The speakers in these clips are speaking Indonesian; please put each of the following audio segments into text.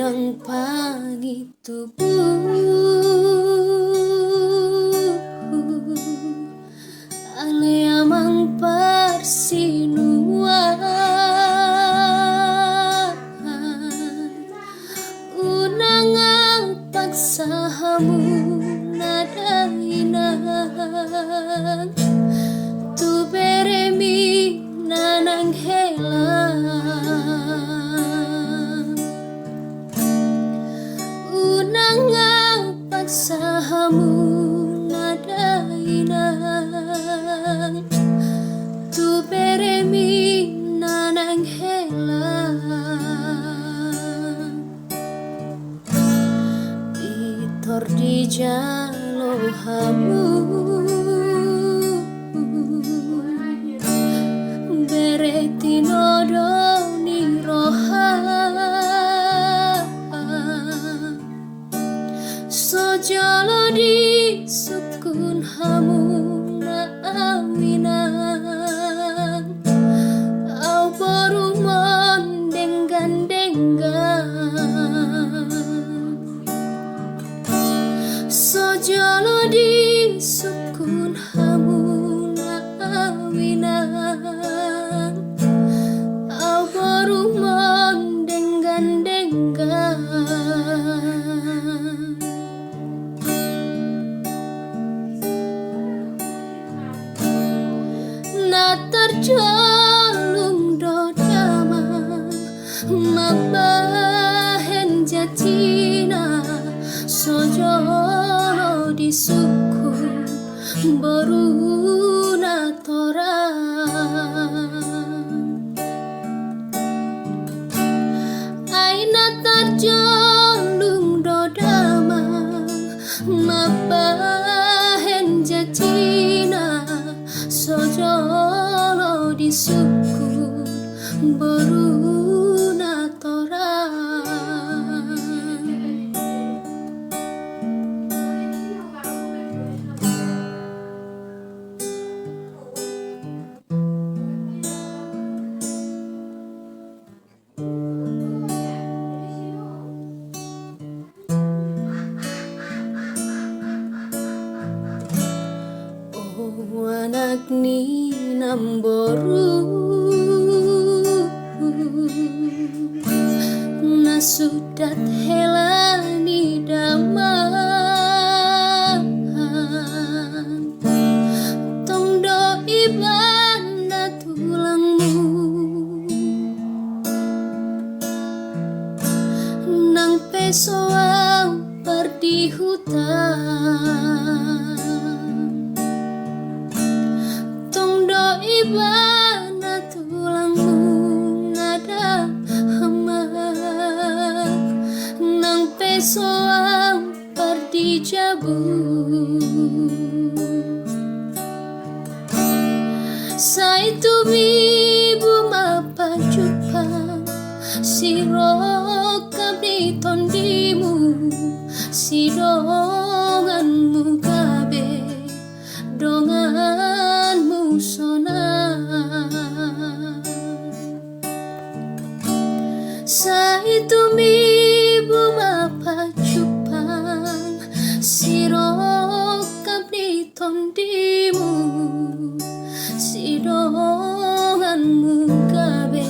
Inang pangitubu ale amang persinuan unang paksahamu nada inang tu beremi nanang helang unang paksahamu nada inang tu beremi nanang helang pitor di jalohamu bereti nodoni roha sojolo di sukun hamu na aminan au borumon denggan sojolo di sukun hamu na aminan au borumon denggan na terjalung dodaman mabahen jatina sojolo di suku boruna torang aina terjalung dodaman mabahen jatina sojolo di suku boruna torang oh anak ni namboru nasudat helani daman tong do ibanda tulangmu nang pesoang perdi hutan tong do ibanda tulangmu nada hamak nang pesoang perdi jabu saitu bibu mapajupan siro kabdi tondimu si donganmu kabe donganmu sona saitu bibu mapajupan siro kabdi tondimu si donganmu kabe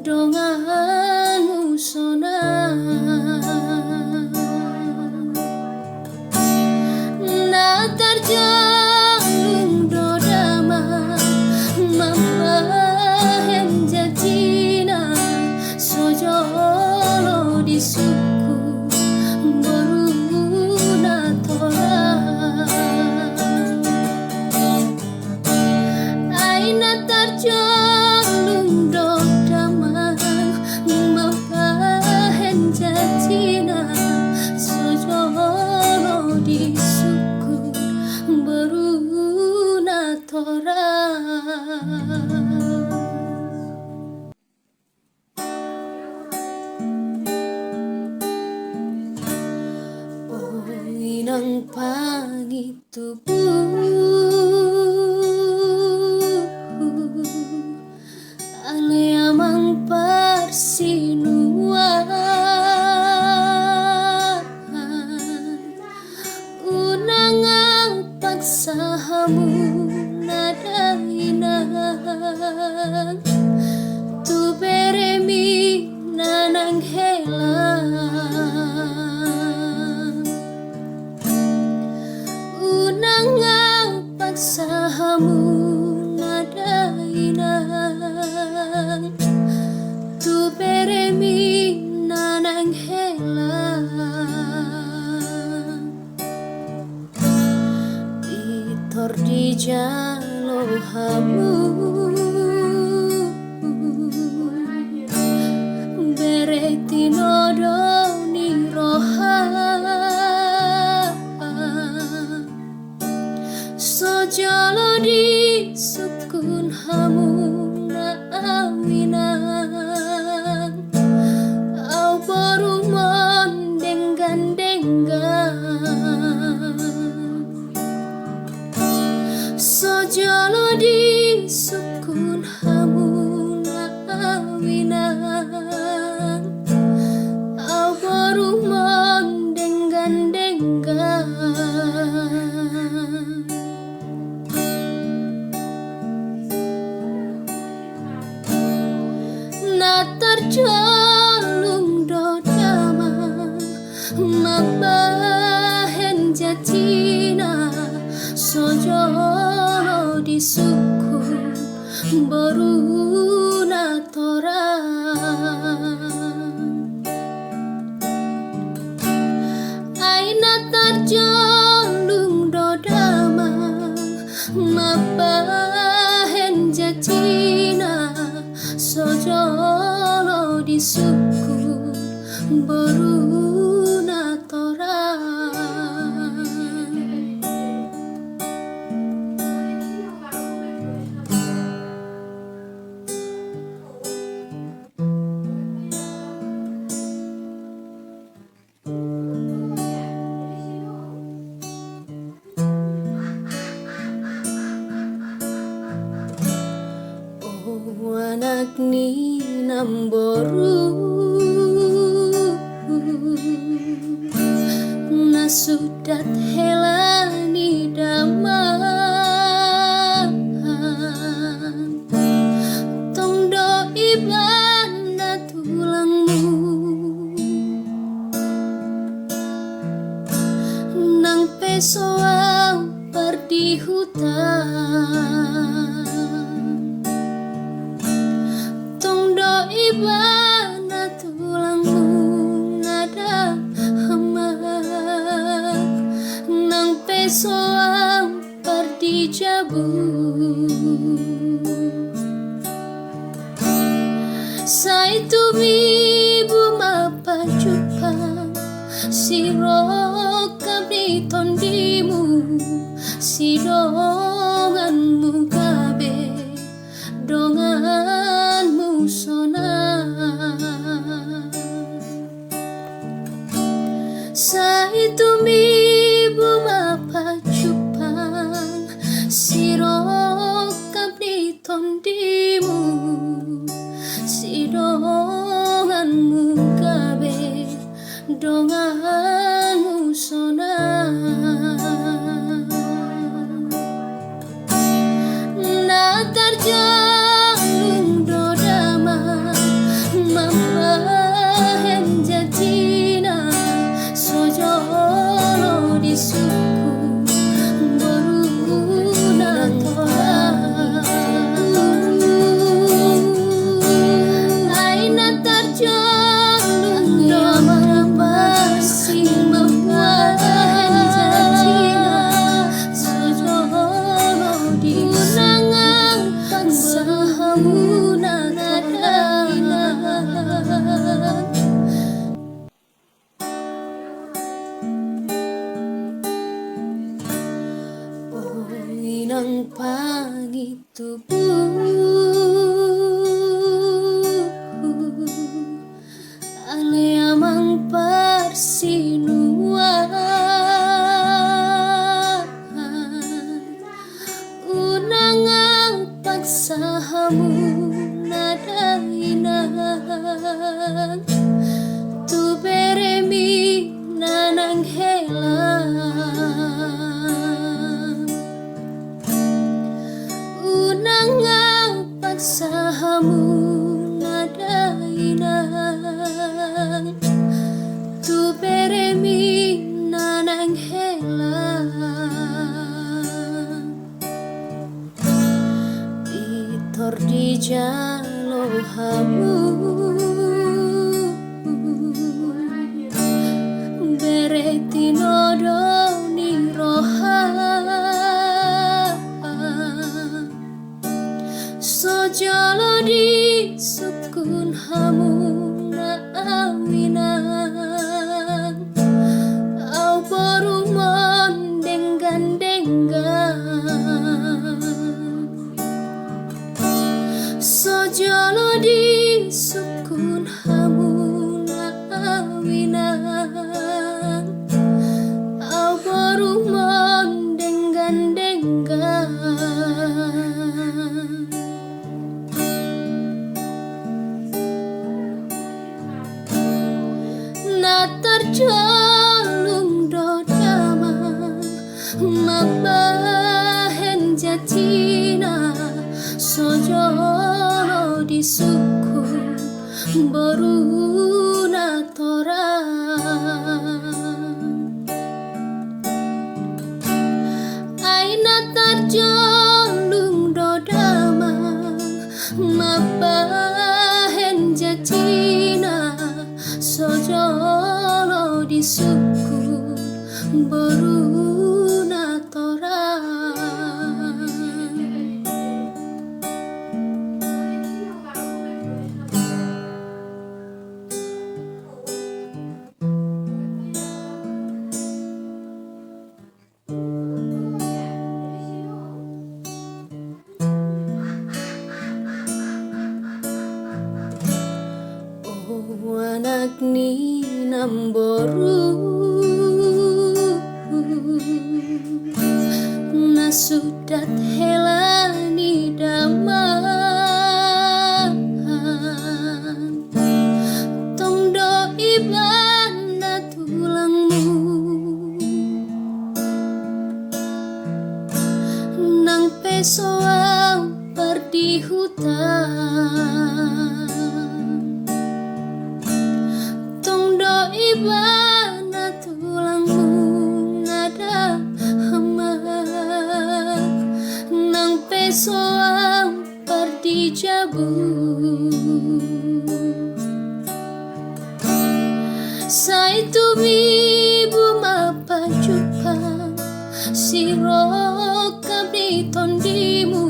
donganmu sona na terjalung dodaman mabahen jatina sojolo di suku boruna torang aina terjalung dodaman mabahen jatina sojolo di suku boruna torang oh inang pangitubu ale amang persinuan tu beremi nanang helang unang paksahamu nadainang tu beremi nanang helang vitor di jalohamu bereti nodoni roha sojolo di sukun hamu na awinang au borumon denggan sojolo di sukun hamu na awinang au borumon denggan na tercolong dodama mabahen jatina sojolo di suku boruna torang aina tercolong dodama mabahen jatina sojolo di suku boruna torang anak ni namboru nasudat helani daman tong do ibana tulangmu nang pesoang perdi hutan ibana tulangmu nada hamak nang pesoang perdi jabu sai tumi buma pajupang siro kabri tondimu sidonganmu kabe donganmu sona saitumi buma pacupang siro kabri tondimu sidonganmu kabe donganmu sona na terjalung dodama mambahen jatina sojolo di suku boruna torang aina terjalung dodama pasti mambahen jatina sojolo di unangang paksahamu inang pangitubu ale amang parsinuan unangang paksahamu nadainang tu beremi nanang helang unang paksamu nada inang tu beremi nanang helang pitor di jalo hamu bereti nodo ni roha sojolo di sukun hamu na awinan au borumon denggan sojolo di sukun hamu na awinan au borumon denggan na terjalung dodama mabahen jatina sojolo di suku boruna torang aina terjalung dodama mabahen jatina sojolo di suku boruna torang oh anak ni namboru nasudat helani daman tong do ibana tulangmu nang pesoang perdi hutan tong do ibana tulangmu nada hemat nang pesoang perdi jabu saitu bibu mapa jumpa siro kabri tondimu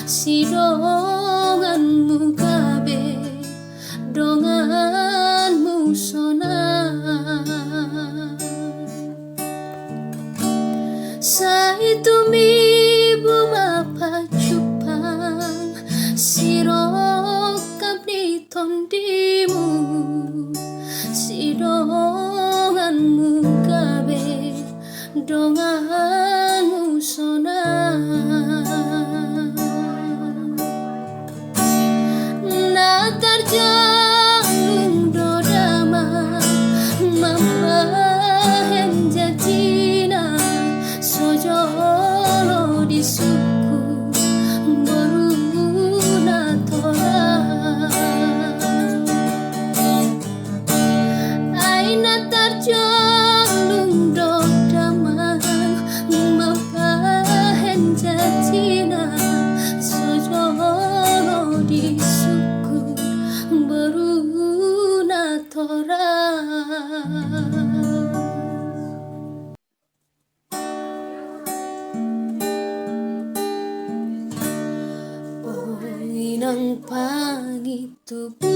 si donganmu kabe donganmu sona saitu bibu mapa jupang siro kabri tondimu si donganmu kabe donganmu sona na terjalung dodama mabahen jatina sojolo di suku boruna torang aina terjalung dodama mabahen jatina sojolo di suku boruna torang oh inang pangitubu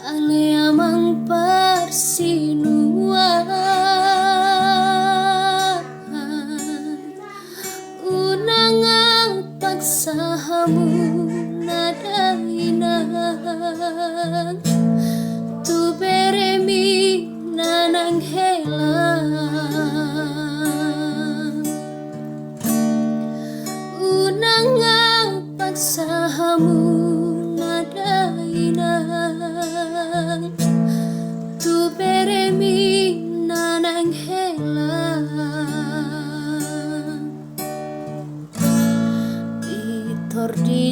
ale amang parsinuan unangang paksamu nada inang tu beremi nanang helang unangang paksamu nada inang tu beremi nanang helang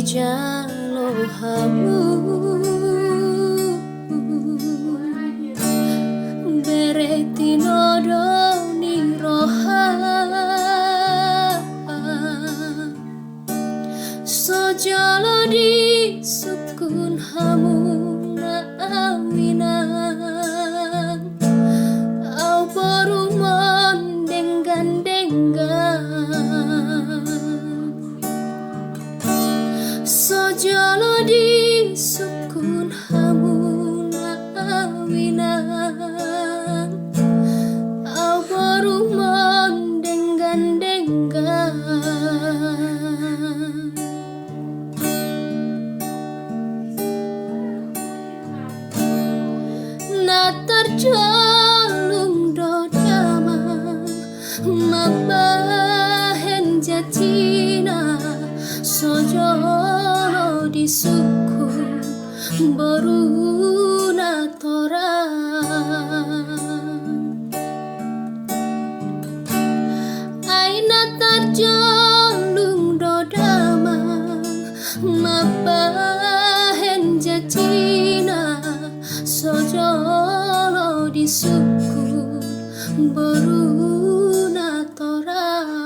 jalo hamu bereti nodo ni roha sojalo di sukun hamu na aminan au borumon denggan sojalo di sukun hamu na aminan au borumon denggan na terjalung dodama mabahen jatina sojolo di suku boruna torang aina terjalung dodama mabahen jatina sojolo di suku boruna torang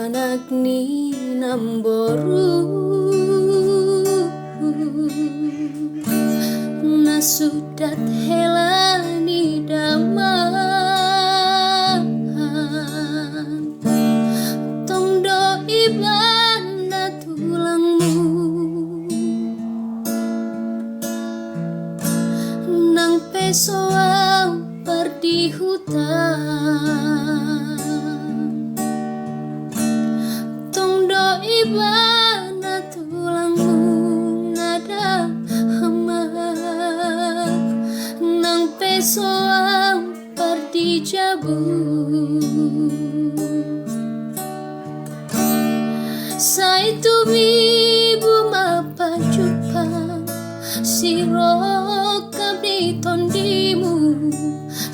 anak ni namboru nasudat helani daman tong do ibana tulangmu nang pesoang perdi hutan ibana tulangmu nada hamad nang pesoang perdi jabu sai tumi buma pajupang siro kabdi tondimu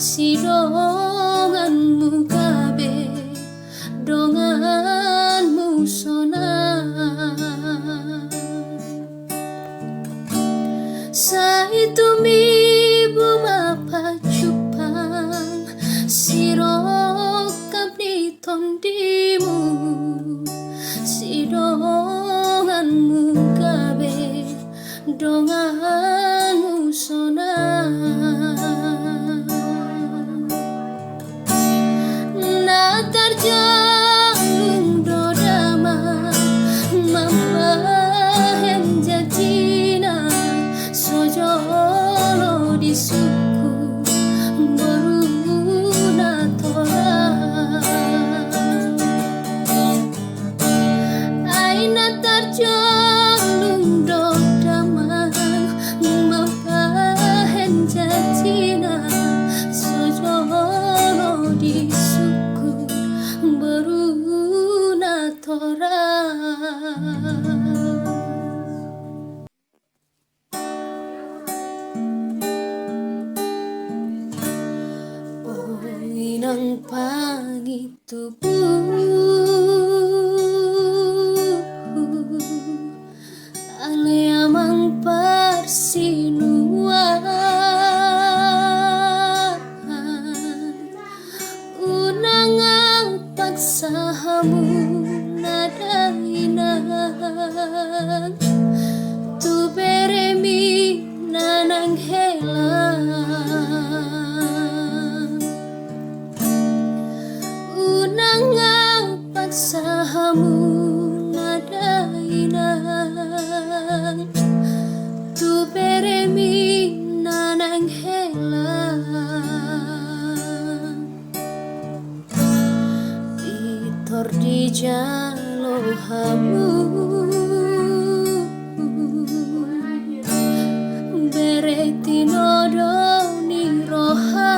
sidonganmu kabe donganmu sona saitumi buma pacupang siro kabdi tondimu sidonganmu kabe donganmu sona na terjalung dodama mabahen jatina sojolo di suku boruna torang aina terjalung dodama mabahen jatina sojolo di suku boruna torang inang pangitubu aleamang parsinuan unangang paksahamu nada inang tu beremi nanang helang unangang paksahamu nada inang tu beremi nanang helang pitor di jalo hamu bereti nodo ni roha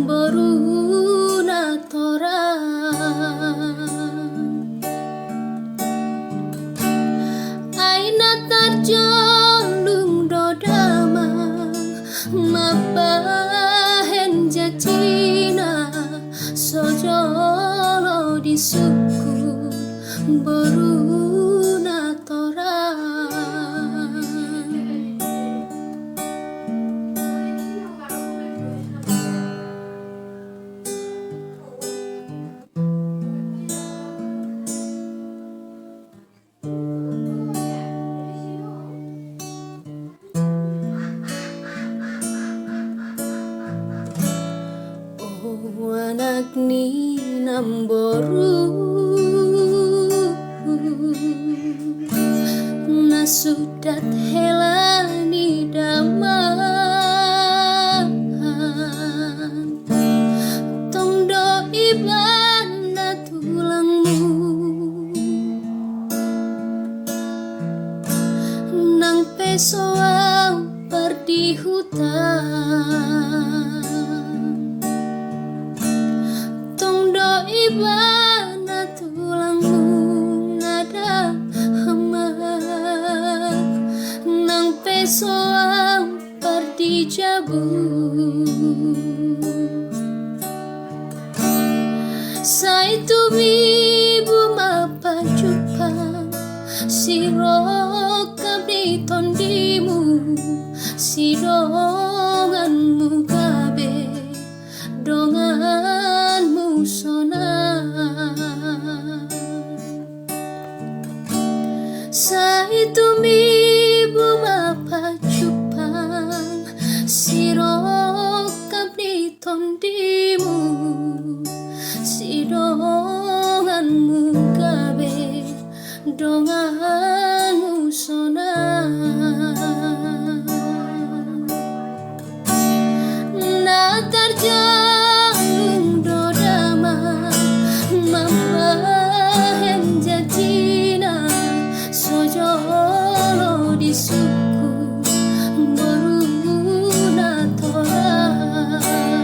boruna torang aina tarjolung dodama mabahen jatina sojolo di suku boruna torang anak ni namboru nasudat helani daman tong do ibana tulangmu nang pesoang perdi hutan ibana tulangmu nada hamak nang pesoang perdi jabu saitu bibu mapa jupang siro kabri tondimu sidonganmu kabe donganmu sona saitu mibu mapa cupang siro kabri tondimu sidonganmu kabe donganmu sona na tarjalung dodama mambahen jatina sojolo di suku boruna torang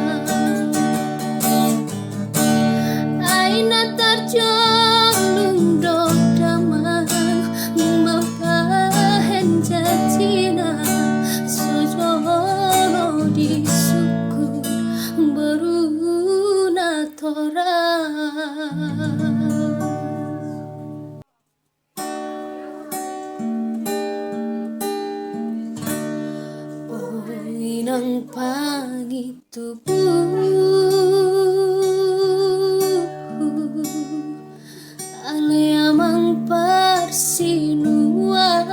aina tarjalung dodama mambahen jatina sojolo di suku boruna torang inang pangitubu ale amang parsinuan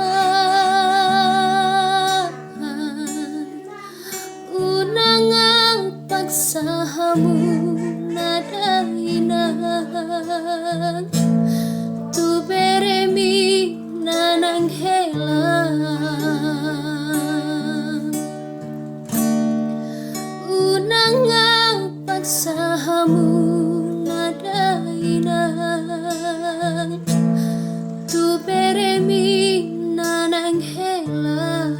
unang paksahamu nada inang tu beremi nanang helang unang paksahamu nada inang tu beremi nanang helang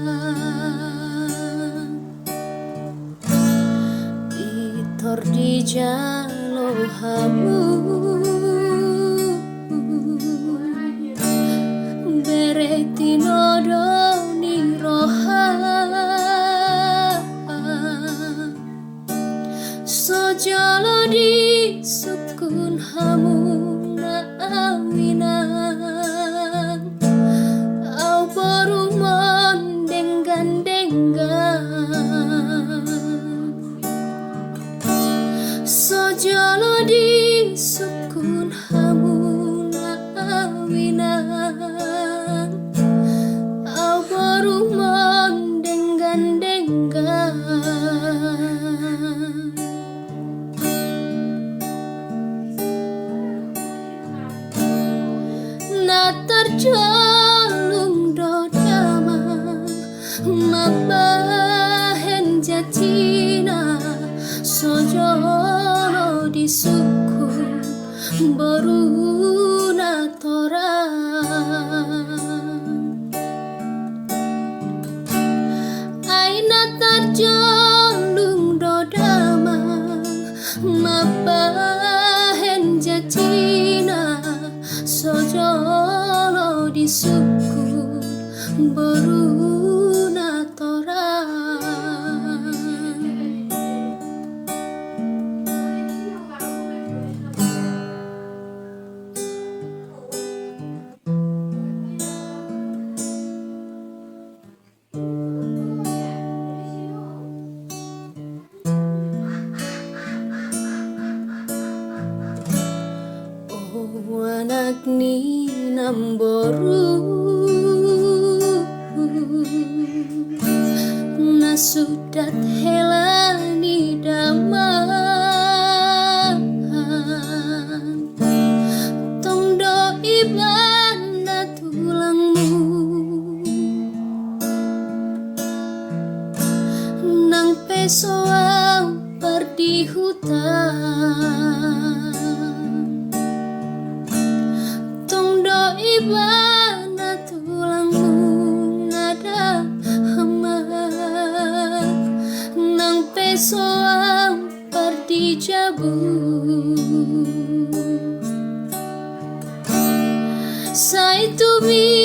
pitor di jalo hamu bereti nodo ni rohan sojolo di sukun hamu na awinan au borumon denggan-denggan sojolo di sukun hamu na awinan au borumon denggan-denggan terjalung dodama mabahen jatina sojolo di suku boruna torang aina terjalung dodama boru na torang oh anak ni namboru nasudat helani damang tong do ibanda tulangmu nang pesoang perdi hutan tong do ibanda tulangmu nada hemat nang pesoang perdi jabu